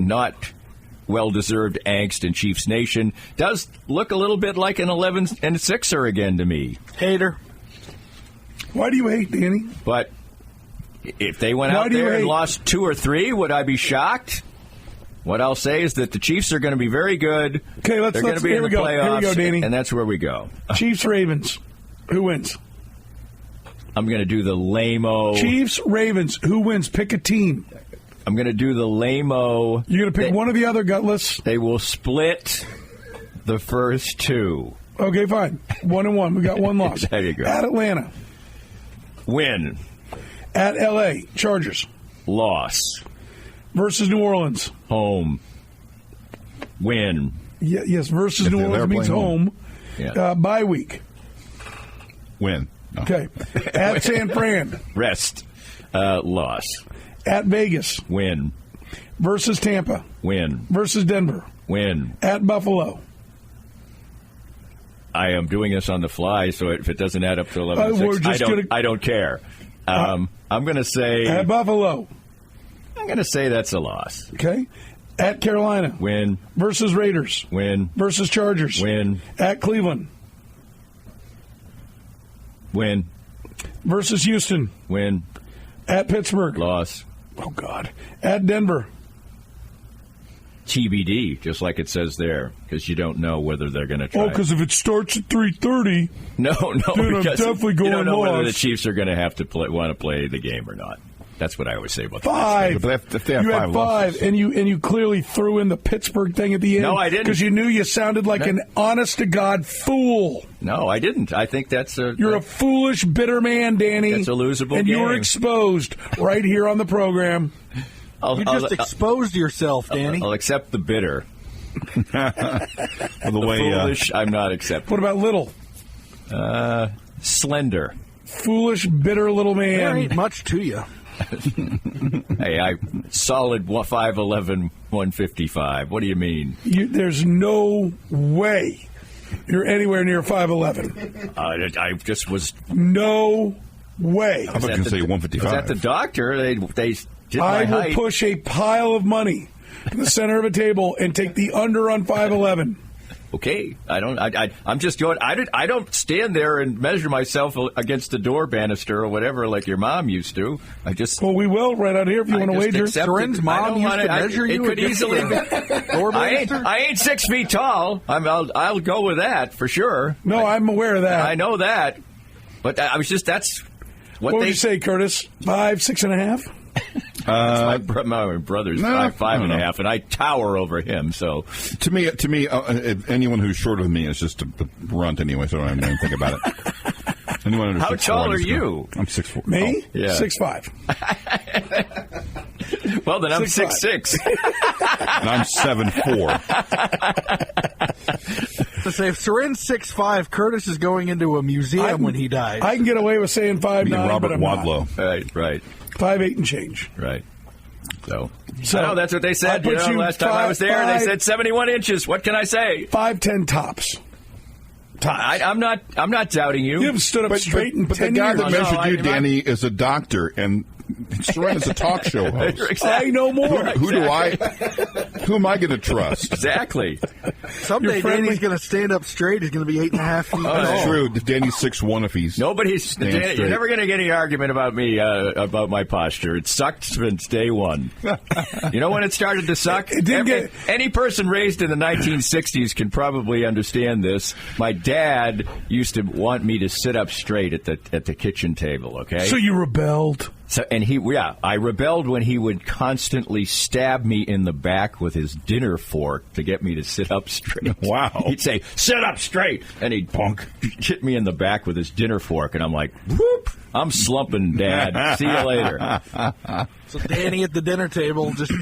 not well-deserved angst in Chiefs Nation. Does look a little bit like an 11-6er again to me. Hater. Why do you hate, Danny? But if they went out there and lost 2 or 3, would I be shocked? What I'll say is that the Chiefs are going to be very good. Okay, They're going to be in the playoffs, here we go, Danny. And that's where we go. Chiefs-Ravens. Who wins? I'm going to do the lame-o. Chiefs-Ravens. Who wins? Pick a team. I'm going to do the lame-o. You're going to pick one or the other, Gutless? They will split the first 2. Okay, fine. 1-1. We got one loss. There you go. At Atlanta. Win. At L.A. Chargers. Loss. Versus New Orleans. Home. Win. Yes, versus New Orleans means home. Yeah. Bye week. Win. No. Okay. At San Fran. Rest. Loss. At Vegas. Win. Versus Tampa. Win. Versus Denver. Win. At Buffalo. I am doing this on the fly, so if it doesn't add up to 11-6, I don't care. I'm going to say... At Buffalo. I'm going to say that's a loss. Okay. At Carolina. Win. Versus Raiders. Win. Versus Chargers. Win. At Cleveland. Win. Versus Houston. Win. At Pittsburgh. Loss. Oh, God. At Denver. TBD, just like it says there, because you don't know whether they're going to try. Oh, because if it starts at 3:30, no, then I'm definitely going you don't know lost. whether the Chiefs are going to have to want to play the game or not. That's what I always say about 5. If they have you 5 had 5, losses. and you clearly threw in the Pittsburgh thing at the end. No, I didn't. Because you knew you sounded like an honest-to-God fool. No, I didn't. I think that's a... You're a foolish, bitter man, Danny. That's a losable and game. And you were exposed right here on the program. You just exposed yourself, Danny. I'll accept the bitter. The foolish, I'm not accepting. What about little? Slender. Foolish, bitter little man. There ain't much to you. Hey, I solid 5'11", 155. What do you mean? There's no way you're anywhere near 5'11". I just was... No way. I was going to say 155. I was at the doctor. They did I my will height. push a pile of money to the center of a table and take the under on 5'11". Okay, I'm just going. I don't stand there and measure myself against the door banister or whatever like your mom used to. Well, we will right out here if you want to wager. Corinne's mom used to measure you. It could easily be. I ain't 6 feet tall. I'll go with that for sure. No, I'm aware of that. I know that, but I was just that's what would you say, Curtis? 5, 6.5. My brother's 5'5.5", and I tower over him. So to me, anyone who's shorter than me is just a runt anyway. So I don't even think about it. Anyone under How 6'4", tall are you? I'm 6'4". Me? Oh. Yeah. 6'5". Well, then I'm 6'6". And I'm 7'4". To say if Soren's 6'5", Curtis is going into a museum when he dies. I can get away with saying 5'9", Robert but I'm Wadlow. Right. 5'8" and change. Right. So So I know that's what they said. Last time I was there, they said 71 inches. What can I say? 5'10" tops. I'm not doubting you. You've stood up straight in 10 But the guy years. that measured you, Danny, is a doctor, and Soren is a talk show host. Exactly. I know more. Who am I going to trust? Exactly. Someday Danny's going to stand up straight. He's going to be 8.5 feet. That's true. Danny's 6'1" if he's Danny, you're never going to get any argument about me about my posture. It sucked since day one. You know when it started to suck? Any person raised in the 1960s can probably understand this. My dad used to want me to sit up straight at the kitchen table. Okay. So you rebelled. I rebelled when he would constantly stab me in the back with his dinner fork to get me to sit up straight. Wow. He'd say, "Sit up straight," and he'd hit me in the back with his dinner fork, and I'm like, "Whoop! I'm slumping, Dad. See you later." So Danny at the dinner table just...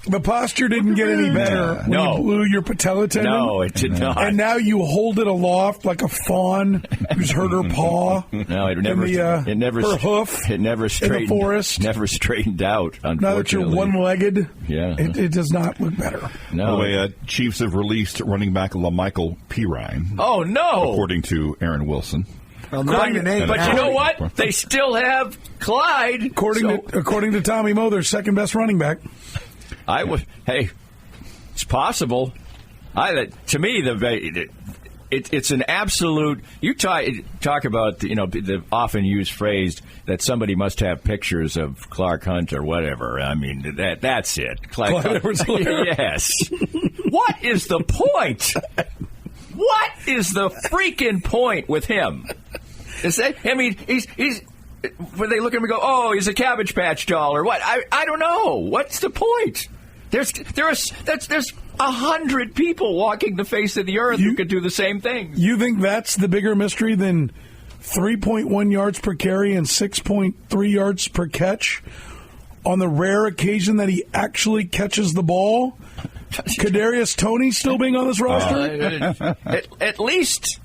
The posture didn't get any better when you blew your patella tendon. No, it did not. And now you hold it aloft like a fawn who's hurt her paw. No, it never. Her hoof. It never straightened. In the forest. Never straightened out. Unfortunately. Now that you're one-legged, yeah, it does not look better. No. By the way, Chiefs have released running back LaMichael Pirine. Oh no! According to Aaron Wilson. Well, but you know what? They still have Clyde. According to Tommy Moe, their second best running back. I would. Hey, it's possible. To me, it's an absolute. You talk about the often used phrase that somebody must have pictures of Clark Hunt or whatever. I mean that's it. Clyde Edwards-Helaire. Yes. What is the point? What is the freaking point with him? Is that? I mean, he's. When they look at him and go, "Oh, he's a Cabbage Patch doll," or what? I don't know. What's the point? There's 100 people walking the face of the earth who could do the same thing. You think that's the bigger mystery than 3.1 yards per carry and 6.3 yards per catch on the rare occasion that he actually catches the ball? Kadarius Toney still being on this roster? At least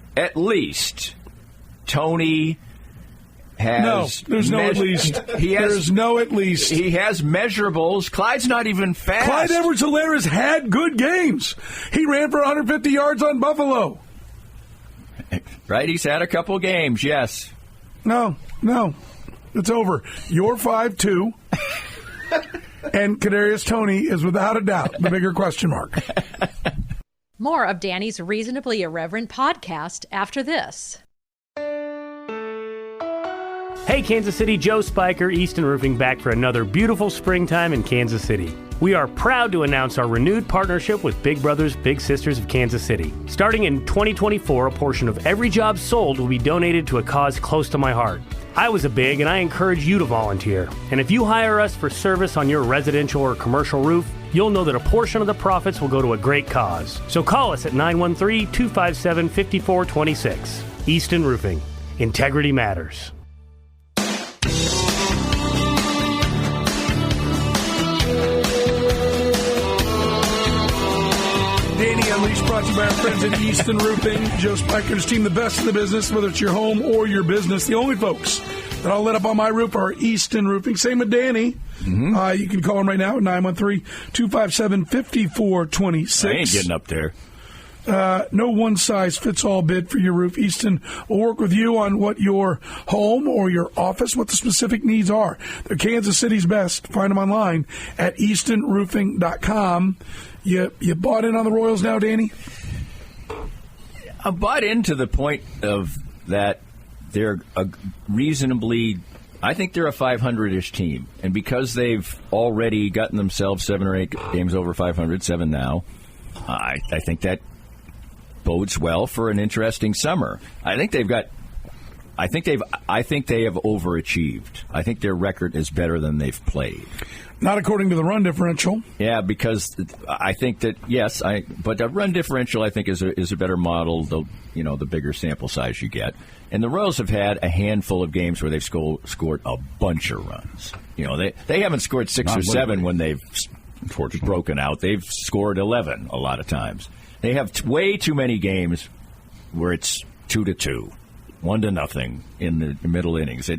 Toney has. No, there's no at least. There's no at least. He has measurables. Clyde's not even fast. Clyde Edwards-Helaire has had good games. He ran for 150 yards on Buffalo. Right, he's had a couple games, yes. No, it's over. You're 5'2", and Kadarius Toney is without a doubt the bigger question mark. More of Danny's Reasonably Irreverent podcast after this. Hey Kansas City, Joe Spiker, Easton Roofing, back for another beautiful springtime in Kansas City. We are proud to announce our renewed partnership with Big Brothers Big Sisters of Kansas City. Starting in 2024, a portion of every job sold will be donated to a cause close to my heart. I was a big, and I encourage you to volunteer. And if you hire us for service on your residential or commercial roof, you'll know that a portion of the profits will go to a great cause. So call us at 913-257-5426. Easton Roofing. Integrity matters. Danny Unleashed, brought to you by our friends at Easton Roofing. Joe Spiker's team, the best in the business, whether it's your home or your business. The only folks that I'll let up on my roof are Easton Roofing. Same with Danny. Mm-hmm. You can call him right now at 913-257-5426. I ain't getting up there. No one-size-fits-all bid for your roof. Easton will work with you on what your home or your office, what the specific needs are. They're Kansas City's best. Find them online at eastonroofing.com. You bought in on the Royals now, Danny? I bought into the point of that they're a reasonably, I think they're a 500-ish team. And because they've already gotten themselves 7 or 8 games over 500, 7 now, I think that bodes well for an interesting summer. I think they have overachieved. I think their record is better than they've played. Not according to the run differential. Yeah, because I think that but the run differential I think is a better model. The bigger sample size you get, and the Royals have had a handful of games where they've scored a bunch of runs. They haven't scored 6 or 7 when they've broken out. They've scored 11 a lot of times. They have way too many games where it's 2-2, 1-0 in the middle innings.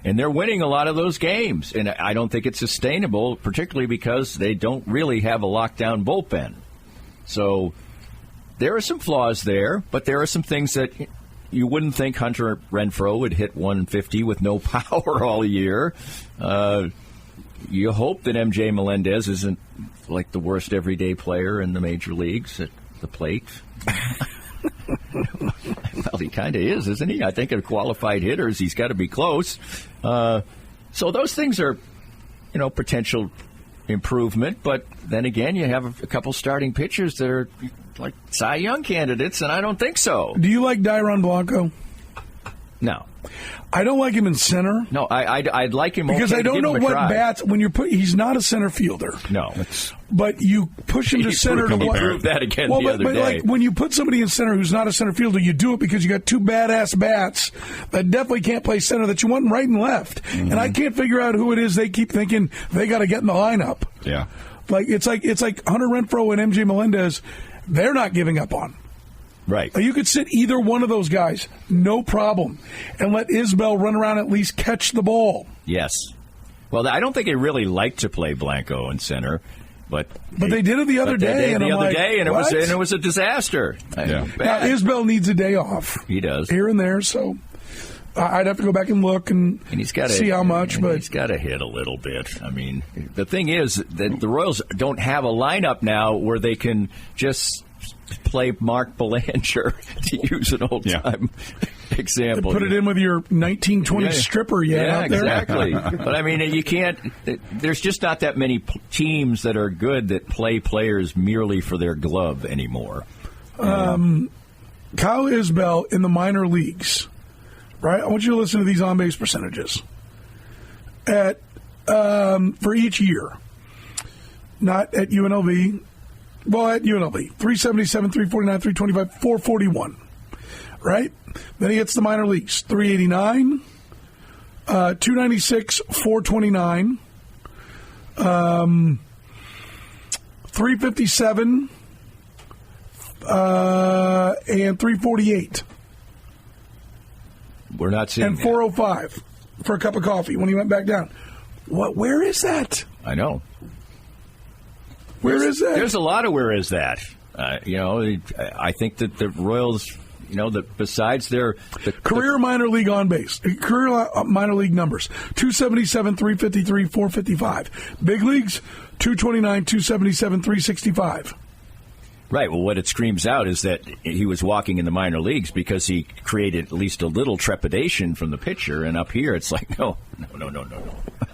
And they're winning a lot of those games, and I don't think it's sustainable, particularly because they don't really have a lockdown bullpen. So there are some flaws there, but there are some things that you wouldn't think Hunter Renfroe would hit 150 with no power all year. You hope that MJ Melendez isn't like the worst everyday player in the major leagues at the plate. Well, he kind of is, isn't he? I think of qualified hitters, he's got to be close. So those things are, potential improvement. But then again, you have a couple starting pitchers that are like Cy Young candidates, and I don't think so. Do you like Dairon Blanco? No. I don't like him in center. No, I'd like him because I don't know what bats when you're he's not a center fielder. No, but you push him to center to what? Proved that again the other day. Like when you put somebody in center who's not a center fielder, you do it because you got 2 badass bats that definitely can't play center that you want right and left. Mm-hmm. And I can't figure out who it is. They keep thinking they got to get in the lineup. Yeah, it's like Hunter Renfroe and MJ Melendez. They're not giving up on. Right. You could sit either one of those guys, no problem, and let Isbell run around at least catch the ball. Yes. Well, I don't think they really like to play Blanco in center, but they did it the other day, and it was a disaster. Yeah. Now Isbell needs a day off. He does here and there. So I'd have to go back and look and he's got see how much. But he's got to hit a little bit. I mean, the thing is that the Royals don't have a lineup now where they can just play Mark Belanger, to use an old-time example. Put it in with your 1920 stripper out there. Exactly. But, I mean, you can't – there's just not that many teams that are good that play players merely for their glove anymore. Kyle Isbell in the minor leagues, right? I want you to listen to these on-base percentages at for each year, not at UNLV. Well, at UNLV, 377, 349, 325, 441, right? Then he hits the minor leagues, 389, 296, 429, 357, and 348. We're not seeing and 405 for a cup of coffee when he went back down. Where is that? I know. Where is that? There's a lot of where is that. I think that the Royals, that besides their career minor league on base, career minor league numbers, 277, 353, 455. Big leagues, 229, 277, 365. Right. Well, what it screams out is that he was walking in the minor leagues because he created at least a little trepidation from the pitcher, and up here it's like, no.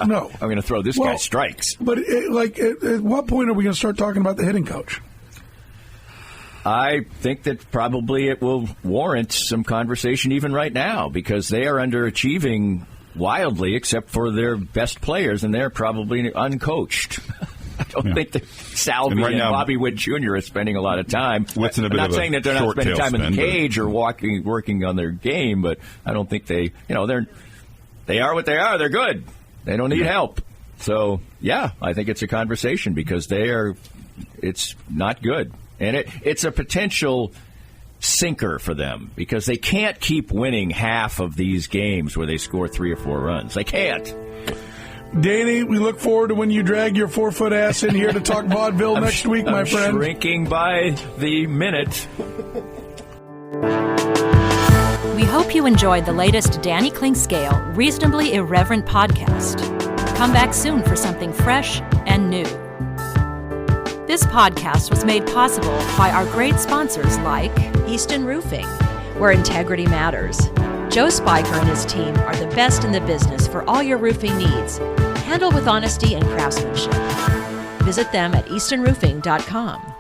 No. I'm going to throw this guy strikes. But at what point are we going to start talking about the hitting coach? I think that probably it will warrant some conversation even right now because they are underachieving wildly except for their best players, and they're probably uncoached. I don't think that Salvi and Bobby Witt Jr. are spending a lot of time. I'm not saying that they're not spending time in the cage or working on their game, but I don't think they are what they are. They're good. They don't need help. So, I think it's a conversation because it's not good. And it's a potential sinker for them because they can't keep winning half of these games where they score 3 or 4 runs. They can't. Danny, we look forward to when you drag your 4-foot ass in here to talk vaudeville next week, my friend. Shrinking by the minute. We hope you enjoyed the latest Danny Klingscale Reasonably Irreverent podcast. Come back soon for something fresh and new. This podcast was made possible by our great sponsors like Easton Roofing, where integrity matters. Joe Spiker and his team are the best in the business for all your roofing needs, handled with honesty and craftsmanship. Visit them at eastonroofing.com.